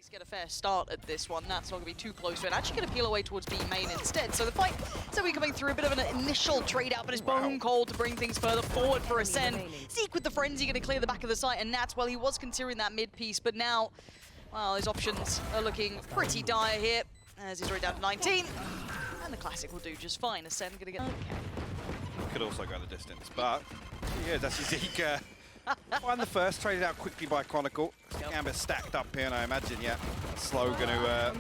least get a fair start at this one. That's not going to be too close to it. Actually going to peel away towards B main instead. So the fight is we coming through a bit of an initial trade out, but it's bone cold to bring things further forward for Acend. Zeke with the frenzy going to clear the back of the site, and Nats, well, he was considering that mid piece, but now, well, his options are looking pretty dire here, as he's already down to 19. And the classic will do just fine. Acend going to get... Okay. Could also go the distance, but yeah, that's Zeke. Find the first, traded out quickly by Chronicle. Gambit stacked up here, and I imagine, yeah, Slow going to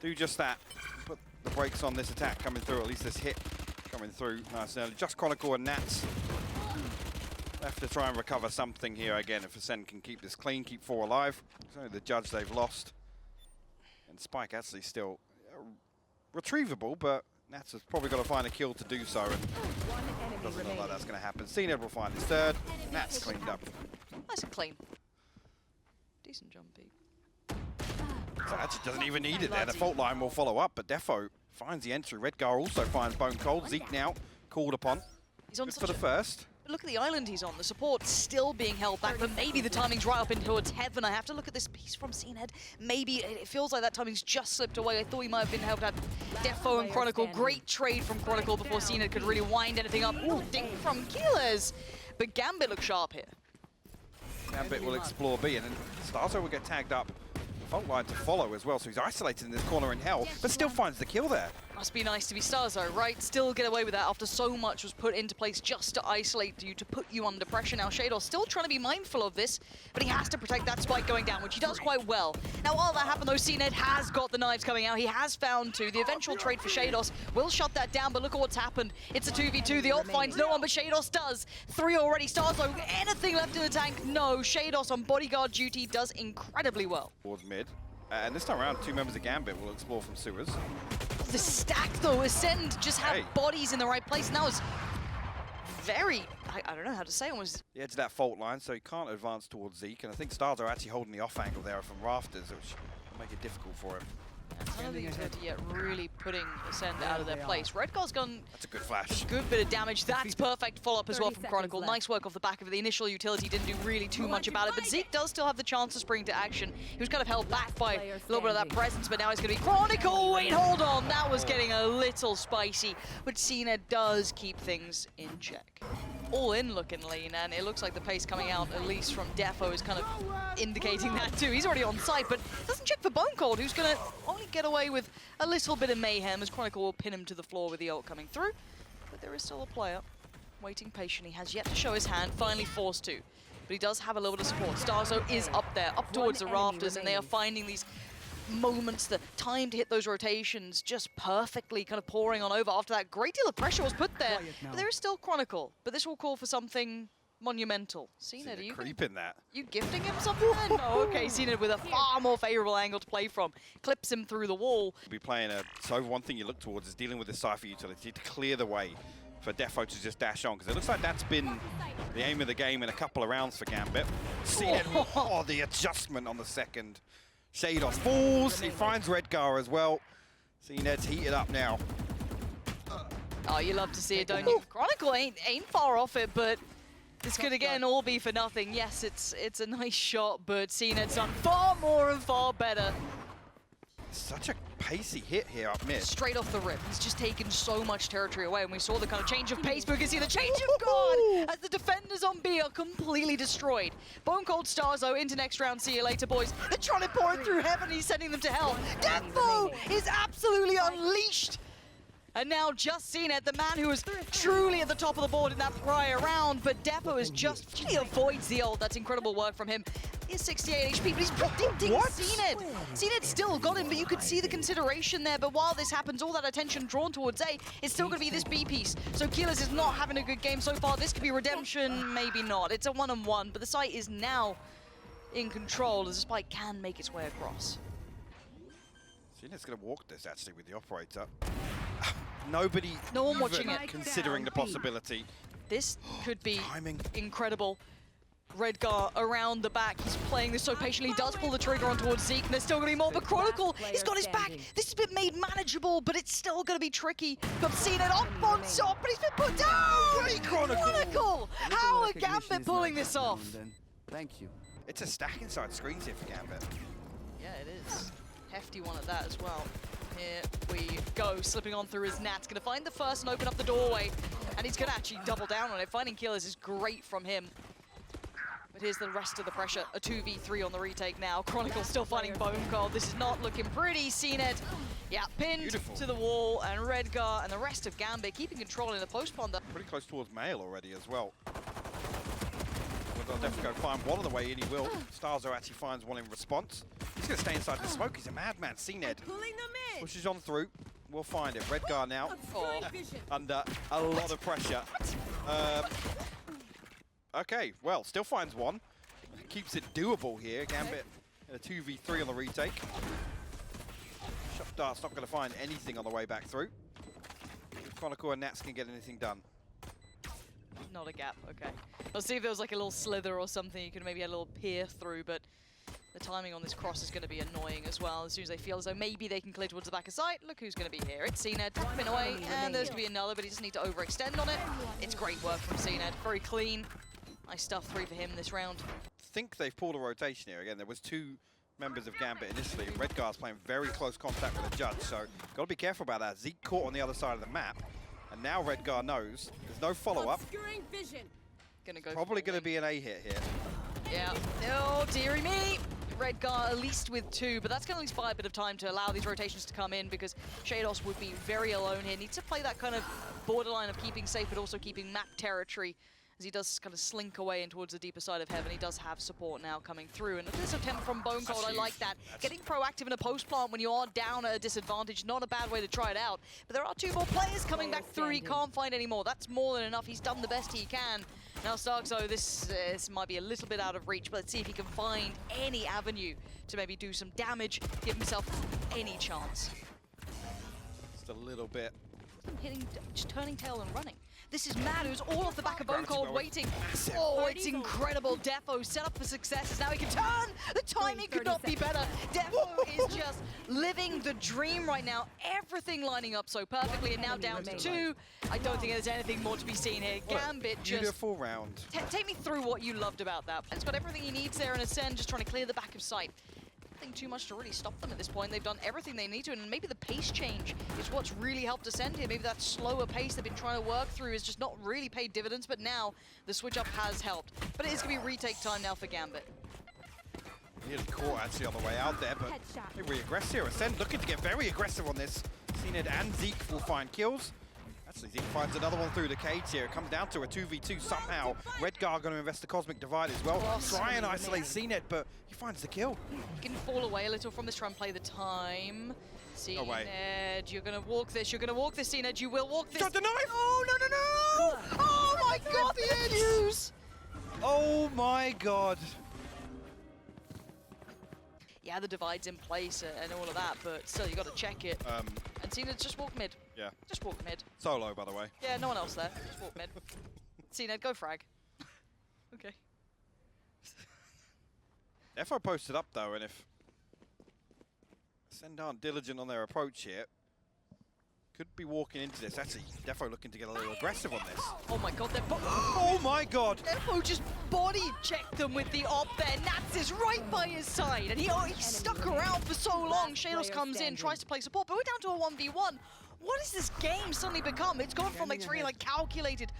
do just that. Put the brakes on this attack coming through, at least this hit coming through nice and early. Just Chronicle and Nats left to try and recover something here again. If Acend can keep this clean, keep 4 alive. It's only the Judge they've lost. And Spike actually still retrievable, but Nats has probably got to find a kill to do so. And doesn't look like that's going to happen. Sentinel will find his third. Nats cleaned up. Nice and clean. Decent jumpy. So actually doesn't even need it there. The fault line will follow up, but Defo finds the entry. Redgar also finds Bone Cold. Zeke now called upon. He's on good for the first. Look at the island he's on. The support's still being held back, but maybe the timing's right up in towards heaven. I have to look at this piece from Sentinels. Maybe it feels like that timing's just slipped away. I thought he might have been helped out. Defo and Chronicle, great trade from Chronicle before Sentinels could really wind anything up. Ooh, dink from Keylers. But Gambit looks sharp here. Gambit will explore B, and then starzo will get tagged up. Fault line to follow as well, so he's isolated in this corner in hell, but still finds the kill there. Must be nice to be starzo, right? Still get away with that after so much was put into place just to isolate you, to put you under pressure. Now shadow's still trying to be mindful of this, but he has to protect that spike going down, which he does quite well. Now while that happened though, Sentinels has got the knives coming out. He has found 2. The eventual trade for Shados will shut that down, but look at what's happened. It's a 2v2. The ult finds no one, but Shados does. 3 already. starzo, anything left in the tank? No. Shados on bodyguard duty does incredibly well. Towards mid. And this time around, 2 members of Gambit will explore from sewers. The stack, though, Acend just have bodies in the right place. And that was very, I don't know how to say it. Was the edge of that fault line, so he can't advance towards Zeke. And I think Stars are actually holding the off angle there from rafters, which will make it difficult for him. None of the utility yet really putting Acend out of their place. Redgar's gone. That's a good flash. Good bit of damage. That's perfect follow-up as well from Chronicle. Nice work off the back of it. The initial utility didn't do really too much about it, but Zeke does still have the chance to spring to action. He was kind of held back by a little bit of that presence, but now it's going to be Chronicle. Wait, hold on. That was getting a little spicy, but Cena does keep things in check. All in looking lean, and it looks like the pace coming out, at least from Defo, is kind of indicating that too. He's already on site, but doesn't check for Bone Cold, who's going to only get away with a little bit of mayhem as Chronicle will pin him to the floor with the ult coming through. But there is still a player waiting patiently, has yet to show his hand, finally forced to. But he does have a little bit of support. starzo is up there, up towards the rafters, and they are finding these moments, the time to hit those rotations just perfectly kind of pouring on over after that great deal of pressure was put there. But there is still Chronicle, but this will call for something monumental. Sentinels, are you creeping that? You gifting him something then? No, okay, Sentinels with a far more favorable angle to play from. Clips him through the wall. Be playing a, so one thing you look towards is dealing with the Cypher utility to clear the way for Defo to just dash on, because it looks like that's been the aim of the game in a couple of rounds for Gambit. Sentinels, the adjustment on the second. Shados falls, he finds Redgar as well. Sentinels heated up now. Oh, you love to see it, don't you? Chronicle ain't far off it, but this could again all be for nothing. Yes, it's a nice shot, but Sentinels done far more and far better. Such a pacey hit here up mid. Straight off the rip. He's just taken so much territory away, and we saw the kind of change of pace, but you can see the change of guard as the defenders on B are completely destroyed. Bone Cold starzo into next round. See you later, boys. They're trying to pour it through heaven. He's sending them to hell. Defo is absolutely unleashed. And now just Sentinels, the man who was truly at the top of the board in that prior round, but Defo is he avoids the ult. That's incredible work from him. He has 68 HP, but he's predicting Sentinels. Sentinels still got him, but you could see the consideration there. But while this happens, all that attention drawn towards A, it's still going to be this B piece. So Keylers is not having a good game so far. This could be redemption, maybe not. It's a 1-on-1, but the site is now in control as the spike can make its way across. Sentinels going to walk this actually with the operator. Nobody no one watching it. Considering the possibility. This could be incredible. Redgar around the back. He's playing this so patiently. He does pull the trigger on towards Zeke, and there's still going to be more. But Chronicle, he's got his back. This has been made manageable, but it's still going to be tricky. Got seen it up on top, but he's been put down. Great Chronicle. How are Gambit pulling this off? Thank you. It's a stack inside screens here for Gambit. Yeah, it is. hefty one at that as well. Here we go, slipping on through his Nat's gonna find the first and open up the doorway, and he's gonna actually double down on it. Finding killers is great from him. But here's the rest of the pressure, a 2v3 on the retake now. Chronicle still finding Bone Cold. This is not looking pretty. CNED, yeah, pinned to the wall, and Redgar and the rest of Gambit keeping control in the post pond. Pretty close towards Mail already as well. They'll definitely go find one on the way in, he will. Starzo actually finds one in response. He's going to stay inside the smoke, he's a madman. CNED pushes on through, we'll find it. Redgar now, under a lot of pressure. Okay, well, still finds one. Keeps it doable here. Gambit in a 2v3 on the retake. Shot Dart's not going to find anything on the way back through. Chronicle and Nats can get anything done. Not a gap, okay. Let's see if there was like a little slither or something you could maybe get a little peer through, but the timing on this cross is going to be annoying as well. As soon as they feel as though maybe they can clear towards the back of sight, look who's going to be here. It's CNED, tapping away, and there's going to be another, but he doesn't need to overextend on it. It's great work from CNED, very clean. Nice stuff, 3 for him this round. I think they've pulled a rotation here. Again, there was 2 members of Gambit initially. Redgar's playing very close contact with the judge, so got to be careful about that. Zeke caught on the other side of the map, and now Redgar knows there's no follow-up. Probably going to be an A hit here. Yeah. Oh, dearie me. Redgar at least with 2, but that's going to at least buy a bit of time to allow these rotations to come in, because Shados would be very alone here. Needs to play that kind of borderline of keeping safe, but also keeping map territory, as he does kind of slink away in towards the deeper side of heaven. He does have support now coming through, and a bit of attempt from Bone Cold. I like that. Getting proactive in a post plant when you are down at a disadvantage, not a bad way to try it out. But there are 2 more players coming back through. He can't find any more. That's more than enough. He's done the best he can. Now Starkzo, this might be a little bit out of reach, but let's see if he can find any avenue to maybe do some damage, give himself any chance. Just a little bit. Hitting, just turning tail and running. This is mad. It was all off the back of Bone Cold waiting. Oh, it's incredible. Defo set up for success. Now he can turn. The timing could not be better. Defo is just living the dream right now. Everything lining up so perfectly, and now down to 2. I don't think there's anything more to be seen here. Gambit just... Beautiful round. Take me through what you loved about that. It's got everything he needs there in Acend, just trying to clear the back of sight. Nothing too much to really stop them at this point. They've done everything they need to, and maybe the pace change is what's really helped Acend here. Maybe that slower pace they've been trying to work through is just not really paid dividends, but now the switch up has helped. But it is going to be retake time now for Gambit. Nearly caught actually on the way out there, but very aggressive here. Acend looking to get very aggressive on this. CNED and Zeke will find kills. Actually, Zeke finds another one through the cage here. It comes down to a 2v2 somehow. Redgar going to invest the Cosmic Divide as well. Try and isolate CNED, but he finds the kill. He can fall away a little from this, try and play the time. CNED, you're going to walk this. You're going to walk this, CNED. You will walk this. Got the knife! Oh, no, no, no! Oh, my God, the edge! Oh, my God. Yeah, the divide's in place and all of that, but still, you got to check it. And CNED just walk mid. Yeah. Just walk mid. Solo, by the way. Yeah, no one else there. Just walk mid. CNED, go frag. Okay. Defo posted up, though, and if Acend aren't diligent on their approach here, could be walking into this. Actually, Defo looking to get a little aggressive on this. Oh my God, they're oh my God! Defo just body checked them with the op there. Nats is right by his side, and he stuck around for so long. Shados comes in, tries to play support, but we're down to a 1v1. What has this game suddenly become? It's gone from like 3 like calculated.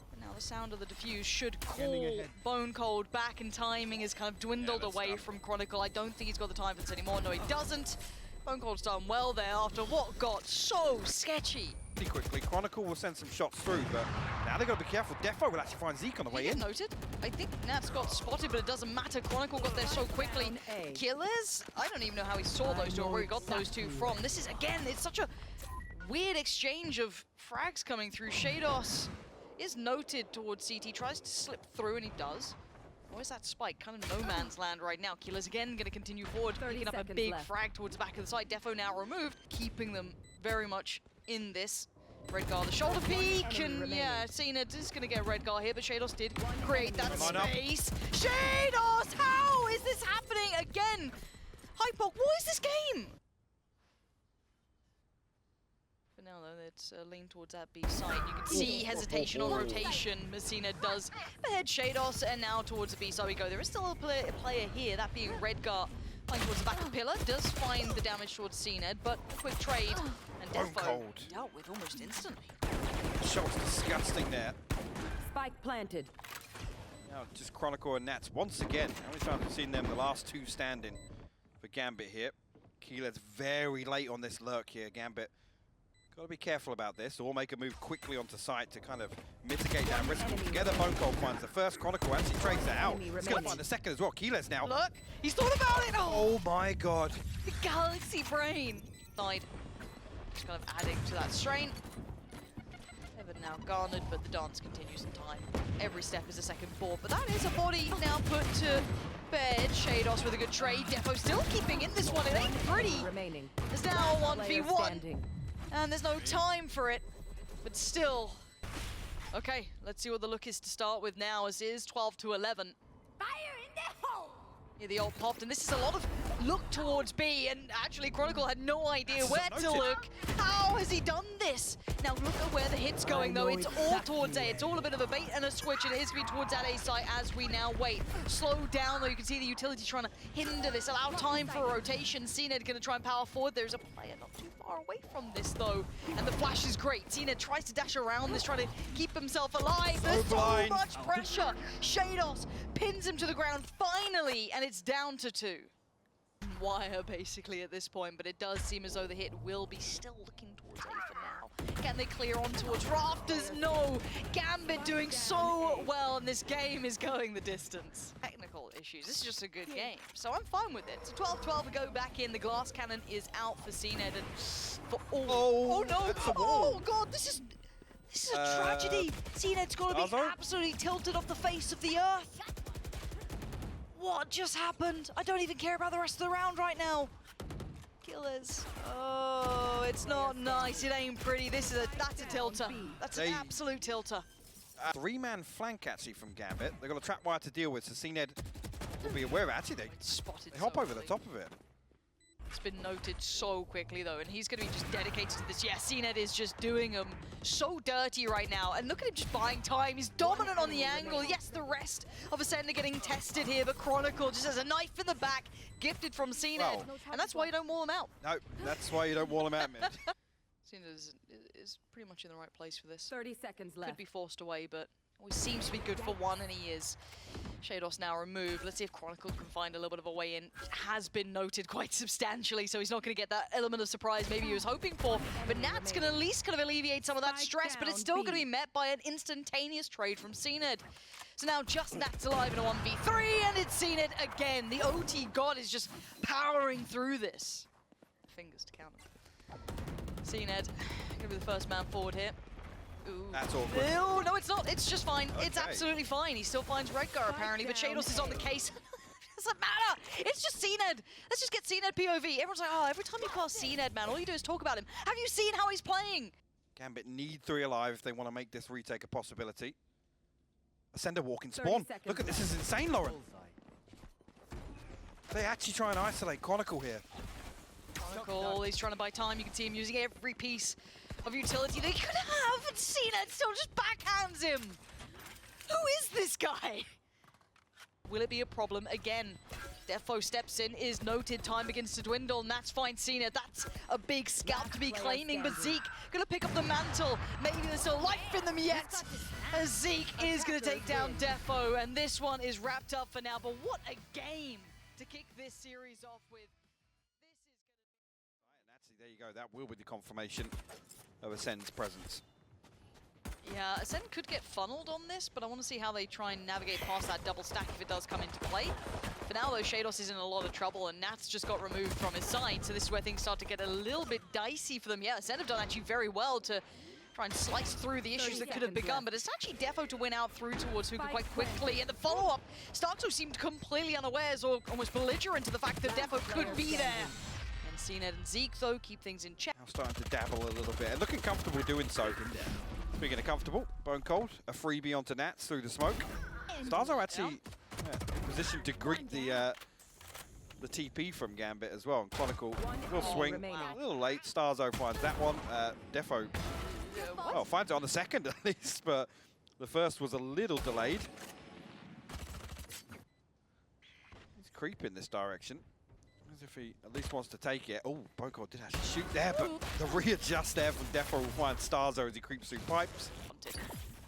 But now the sound of the defuse should call Bone Cold back, and timing is kind of dwindled away from Chronicle. I don't think he's got the time for this anymore. No, he doesn't. Bone Cold's done well there after what got so sketchy. Pretty quickly, Chronicle will send some shots through, but now they've got to be careful. Defo will actually find Zeke on the way in. Noted. I think Nats got spotted, but it doesn't matter. Chronicle got there so quickly. Killers? I don't even know how he saw those 2 or where he got those 2 from. This is, again, it's such a weird exchange of frags coming through. Shados is noted towards CT, tries to slip through, and he does. Where's that spike? Kind of no man's land right now. Killer's again going to continue forward, picking up a big frag towards the back of the site. Defo now removed, keeping them very much in this. Redgar, the shoulder peek, and yeah, CNED is going to get Redgar here, but Shados did create that space. Shados, how is this happening again? Hypok, what is this game? For now, though, it's lean towards that B side. You can see hesitation on rotation. Messina does ahead Shados, and now towards the B side we go. There is still a player here, that being Redgar, Playing towards the back of the pillar, does find the damage towards CNED, but a quick trade, and Bone Defo cold. dealt with almost instantly. Shot's disgusting there. Spike planted. Now just Chronicle and Nats once again. How many times have we seen them? The last two standing for Gambit here. kyedae's very late on this lurk here, Gambit. Got to be careful about this, or make a move quickly onto site to kind of mitigate that risk. Together, Bone Cold finds the first Chronicle, actually trades it out. He's going to find the second as well. kyedae's now. Look, he's thought about it! Oh my god. The Galaxy Brain died. Just kind of adding to that strain. Evan now garnered, but the dance continues in time. Every step is a second ball, but that is a body now put to bed. Shados with a good trade. Defo still keeping in this one. It ain't pretty. There's now a 1v1. And there's no time for it, but still. Okay, let's see what the look is to start with now, as it is 12 to 11. Fire in the hole! Yeah, the ult popped, and this is a lot of look towards B, and actually Chronicle had no idea where to look. How has he done this? Now look at where the hit's going though, it's all towards A. It's all a bit of a bait and a switch, and it is going to be towards that A site as we now wait. Slow down though, you can see the utility trying to hinder this, allow time for a rotation. CNED going to try and power forward. There's a player not too far away from this though, and the flash is great. CNED tries to dash around this, trying to keep himself alive. There's so much pressure. Shados pins him to the ground finally, and it's down to 2. Wire basically at this point, but it does seem as though the hit will be still looking towards A for now. Can they clear on towards rafters? No! Gambit doing so well, and this game is going the distance. Technical issues. This is just a good game, so I'm fine with it. So 12-12 to go back in. The glass cannon is out for CNED, and for all. Oh no! Oh god, this is a tragedy. CNED's got to be absolutely tilted off the face of the earth. What just happened? I don't even care about the rest of the round right now. Killers. Oh, it's not nice. It ain't pretty. That's a tilter. That's an absolute tilter. 3-man flank actually from Gambit. They've got a trap wire to deal with, so CNED will be aware. Actually, they hop over the top of it. It's been noted so quickly though, and he's going to be just dedicated to this. Yeah, CNED is just doing him so dirty right now, and look at him just buying time. He's dominant on the angle. Yes, the rest of Acend are getting tested here, but Chronicle just has a knife in the back, gifted from CNED, well, and that's why you don't wall him out. No, that's why you don't wall him out, man. CNED is pretty much in the right place for this. 30 seconds left. Could be forced away, but always seems to be good for one, and he is. Shados now removed. Let's see if Chronicle can find a little bit of a way in. Has been noted quite substantially, so he's not going to get that element of surprise maybe he was hoping for. But Nat's going to at least kind of alleviate some of that stress, but it's still going to be met by an instantaneous trade from CNED. So now just Nat's alive in a 1v3, and it's CNED again. The OT god is just powering through this. Fingers to count. CNED going to be the first man forward here. Ooh. That's awkward. No, no, it's not. It's just fine. Okay. It's absolutely fine. He still finds Redgar apparently, but Shados is on the case. Doesn't matter. It's just CNED. Let's just get CNED POV. Everyone's like, oh, every time you pass CNED, man, all you do is talk about him. Have you seen how he's playing? Gambit need 3 alive if they want to make this retake a possibility. Acend a walk in spawn. Look at this, is insane, Lauren. They actually try and isolate Chronicle here. Chronicle, he's trying to buy time. You can see him using every piece of utility they could have, and CNED still just backhands him. Who is this guy? Will it be a problem again? Defo steps in, is noted, time begins to dwindle, and that's fine. CNED, that's a big scalp to be claiming, but Zeke gonna pick up the mantle. Maybe there's still life in them yet, as Zeke is gonna take down Defo, and this one is wrapped up for now, but what a game to kick this series off with. There you go, that will be the confirmation of Ascend's presence. Yeah, Acend could get funneled on this, but I want to see how they try and navigate past that double stack if it does come into play. For now, though, Shados is in a lot of trouble, and Nat's just got removed from his side, so this is where things start to get a little bit dicey for them. Yeah, Acend have done actually very well to try and slice through the issues that could have begun, but it's actually Defo to win out through towards Hookah quite quickly, and the follow-up, Starkzo seemed completely unawares or almost belligerent to the fact that Defo could be there. CNED and Zeke, though, keep things in check. Now starting to dabble a little bit, and looking comfortable doing so. Speaking of comfortable, Bone Cold, a freebie onto Nats through the smoke. Starzo actually positioned to greet the TP from Gambit as well. And Chronicle will swing a little late. Starzo finds that one. Defo, well, finds it on the second at least, but the first was a little delayed. He's creeping this direction. As if he at least wants to take it. Oh, Boko did actually shoot there, but the readjust there from dapr will find Starzo as he creeps through pipes.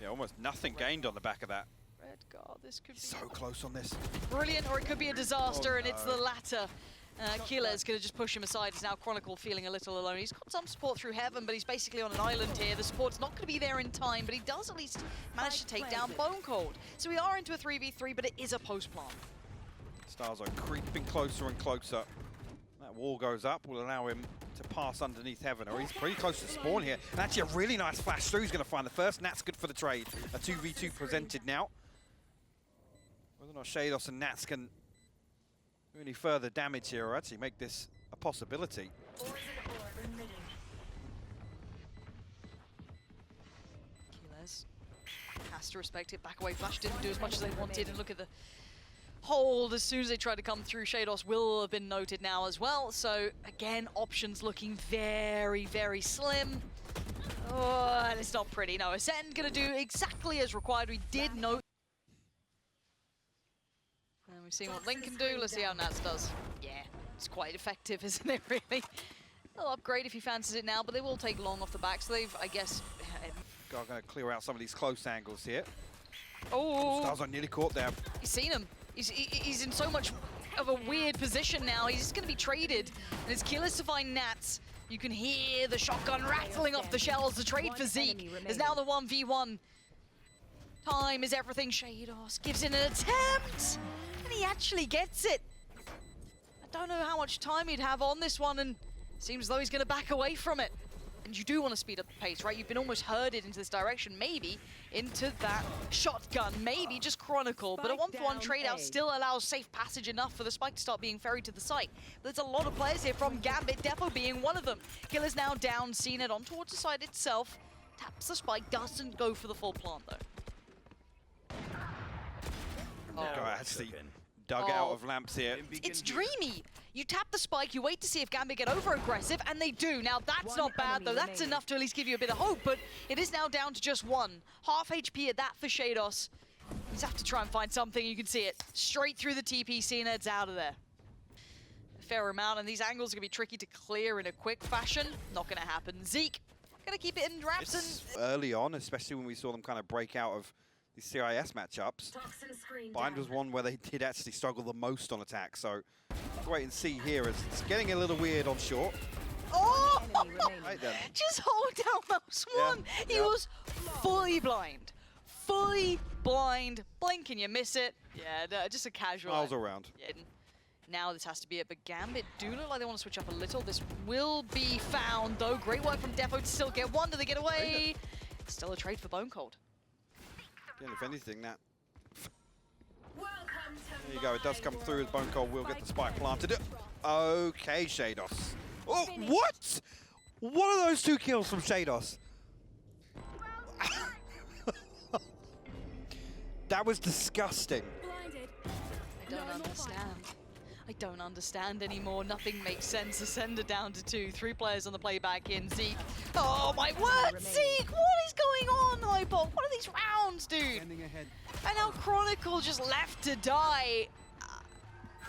Yeah, almost nothing gained on the back of that. Red guard, this could be So close on this. brilliant, or it could be a disaster, Oh, and it's the latter. Kyedae's going to just push him aside. He's now Chronicle feeling a little alone. He's got some support through Heaven, but he's basically on an island here. The support's not going to be there in time, but he does at least manage to take down Bone Cold. So we are into a 3v3, but it is a post-plant. Stars are creeping closer and closer. That wall goes up, will allow him to pass underneath Heaven, or he's pretty close to spawn here. And actually a really nice flash through. He's going to find the first. Nat's good for the trade. A 2v2 presented now. Whether or not shahzam and Nats can do any further damage here or actually make this a possibility. Kyedae has to respect it. Back away flash didn't do as much as they wanted, and look at the hold as soon as they try to come through. shahzam will have been noted now as well. So again, options looking very, very slim. Oh, and it's not pretty. No, Acend gonna do exactly as required. We did note. And we've seen what Link can do. Let's see how Nats does. Yeah, it's quite effective, isn't it, really? They'll upgrade if he fancies it now, but they will take long off the back, so they've, I guess... Going to clear out some of these close angles here. Oh! Stars are nearly caught there. He's seen him. He's in so much of a weird position now. He's just going to be traded. And it's Kyedae to find Nats. You can hear the shotgun rattling off the shells. The trade for Zeke is now the 1v1. Time is everything. shahzam gives it an attempt. And he actually gets it. I don't know how much time he'd have on this one, and seems as though he's going to back away from it. And you do want to speed up the pace, right? You've been almost herded into this direction, maybe into that shotgun, maybe just Chronicle. But a 1-for-1 trade out still allows safe passage enough for the spike to start being ferried to the site. But there's a lot of players here from Gambit, Defo being one of them. Kyedae's now down, seen it on towards the side itself. Taps the spike, doesn't go for the full plant though. Oh, actually dug out of lamps here. It's dreamy. You tap the spike, you wait to see if Gambit get over aggressive, and they do. Now that's not bad though. That's enough to at least give you a bit of hope, but it is now down to just one. Half HP at that for shahzam. He's have to try and find something. You can see it straight through the TP scene. It's out of there. A fair amount, and these angles are gonna be tricky to clear in a quick fashion. Not gonna happen. Zeke gonna keep it in wraps. It's early on, especially when we saw them kind of break out of these CIS matchups. Bind was one where they did actually struggle the most on attack, so let's wait and see here as it's getting a little weird on short. Oh! Right then. Just hold down mouse one. He was fully blind. Fully blind. Blink and you miss it. Yeah, no, just a casual. Miles around. Yeah, now this has to be it, but Gambit do look like they want to switch up a little. This will be found, though. Great work from Defo to still get one. Do they get away? Still a trade for Bone Cold. Again, if anything, that... There you go, it does come through as Bone Cold will get the spike planted. Okay, shahzam. Oh, what? What are those two kills from shahzam? That was disgusting. I don't understand. I don't understand anymore. Nothing makes sense. Ascender down to 2. 3 players on the playback in. Zeke. Oh my word, Zeke! What is going on, Hypo? What are these rounds, dude? And now Chronicle just left to die.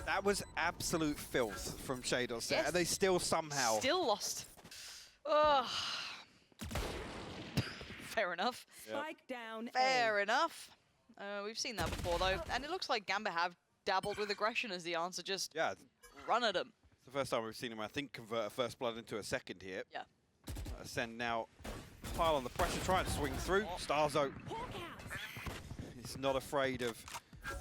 That was absolute filth from shahzam, Yes. and they still somehow... Still lost. Ugh. Fair enough. Spike down. Fair enough. We've seen that before, though. And it looks like Gambit have dabbled with aggression as the answer. Just Yeah, run at him. it's the first time we've seen him, I think, convert a first blood into a second here. Yeah. Ascend now, pile on the pressure, try and swing through. Starzo. He's not afraid of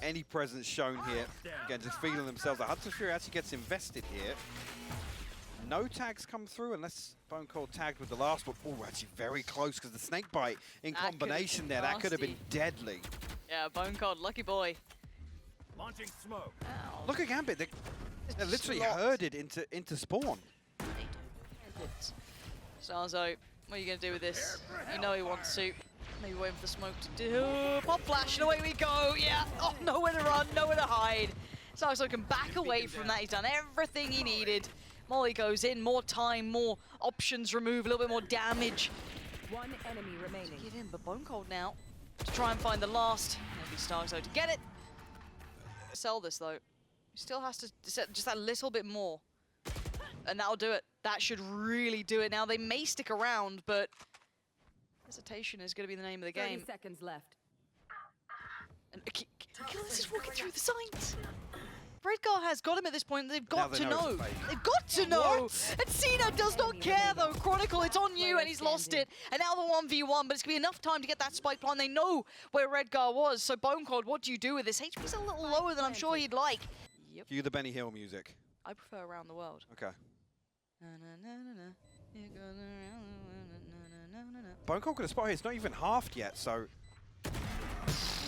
any presence shown here. Again, just feeling themselves. The Hudson Fury actually gets invested here. No tags come through unless Bone Cold tagged with the last one. Oh, actually very close because the snake bite in combination there, that could have been deadly. Yeah, Bone Cold, lucky boy. Launching smoke. Ow. Look at Gambit, they're literally herded into spawn. Starzo, what are you going to do with this? You know he wants to. Maybe waiting for the smoke to do. Pop flash, and away we go. Yeah. Oh, nowhere to run, nowhere to hide. Starzo can back away from that. He's done everything he needed. Molly goes in, more time, more options removed, a little bit more damage. One enemy remaining. Get in, but Bone Cold now to try and find the last. Maybe Starzo to get it. Sell this though. He still has to set just that little bit more. And that'll do it. That should really do it. Now, they may stick around, but hesitation is going to be the name of the 30 game. seconds left. And Killers is walking through the signs. Redgar has got him at this point. They've got to know. They've got to know. And Cena does not care, though. Chronicle, it's on you, and he's lost it. And now the 1v1, but it's going to be enough time to get that spike plan. They know where Redgar was. So Bone Cold, what do you do with this? HP's a little lower than I'm sure he'd like. Yep. Cue the Benny Hill music. I prefer Around the World. Okay. Bone Cold could have spotted. It's not even halved yet, so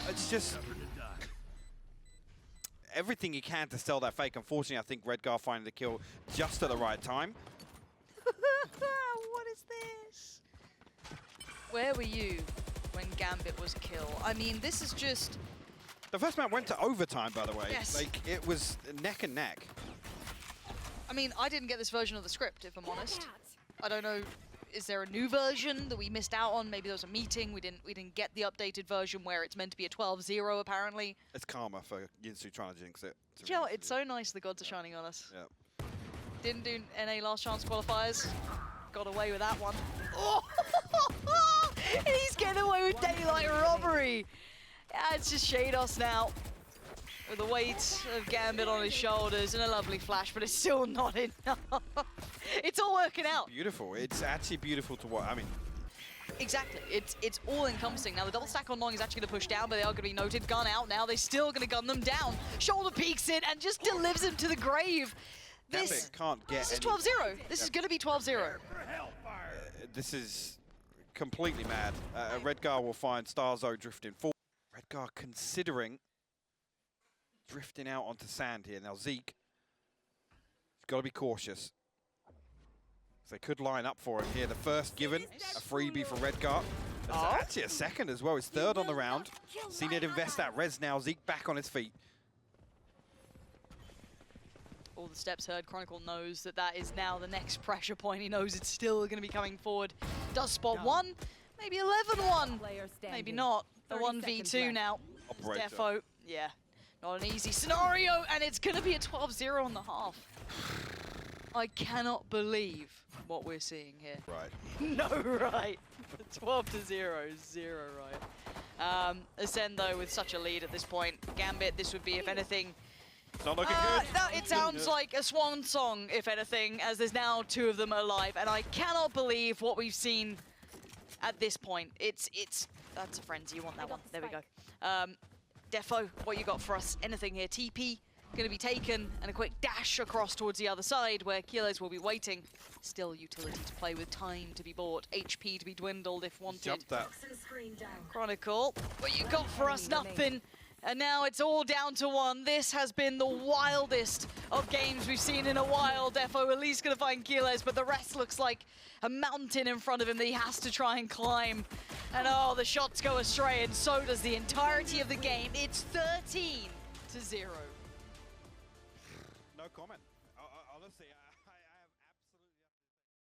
it's just everything he can to sell that fake. Unfortunately, I think Redgar finding the kill just at the right time. What is this? Where were you when Gambit was killed? I mean, this is just... The first map went to overtime, by the way. Yes. Like, it was neck and neck. I mean, I didn't get this version of the script, if I'm honest. I don't know, is there a new version that we missed out on? Maybe there was a meeting, we didn't get the updated version where it's meant to be a 12-0 apparently. It's karma for Yinsu trying to jinx it. You know, it's so nice the gods are shining on us. Yeah. Didn't do NA last chance qualifiers. Got away with that one. Oh! He's getting away with daylight robbery. Yeah, it's just Shados now. With the weight of Gambit on his shoulders and a lovely flash, but it's still not enough. It's all working out. Beautiful. It's actually beautiful to watch. I mean, exactly. It's all encompassing. Now the double stack on long is actually going to push down, but they are going to be noted. Gun out now. They're still going to gun them down. Shoulder peeks it and just delivers him to the grave. Gambit can't get. This is 12-0. This is going to be 12-0. This is completely mad. Redgar will find Starzo drifting forward. Redgar considering drifting out onto sand here. Now Zeke, he's got to be cautious. So they could line up for him here. The first given, a freebie for Redgar. That's actually a second as well. His third on the round. Seen it invest that res now. Zeke back on his feet. All the steps heard. Chronicle knows that that is now the next pressure point. He knows it's still going to be coming forward. Does spot one, maybe 11-1. Maybe not. The 1v2 now. Defo, yeah. Not an easy scenario, and it's going to be a 12-0 on the half. I cannot believe what we're seeing here. Right. No, right. 12-0, 0 right. Acend, though, with such a lead at this point. Gambit, this would be, if anything... It's not looking good. No, it sounds like a swan song, if anything, as there's now two of them alive, and I cannot believe what we've seen at this point. That's a frenzy, you want that one. There we go. Defo, what you got for us? Anything here? TP going to be taken, and a quick dash across towards the other side where Kyedae will be waiting. Still utility to play with, time to be bought, HP to be dwindled if wanted. Jumped that. Chronicle, what you got for us? Nothing. And now it's all down to one. This has been the wildest of games we've seen in a while. Defo at least going to find Kyedae, but the rest looks like a mountain in front of him that he has to try and climb. And oh, the shots go astray, and so does the entirety of the game. It's 13-0. No comment. Honestly,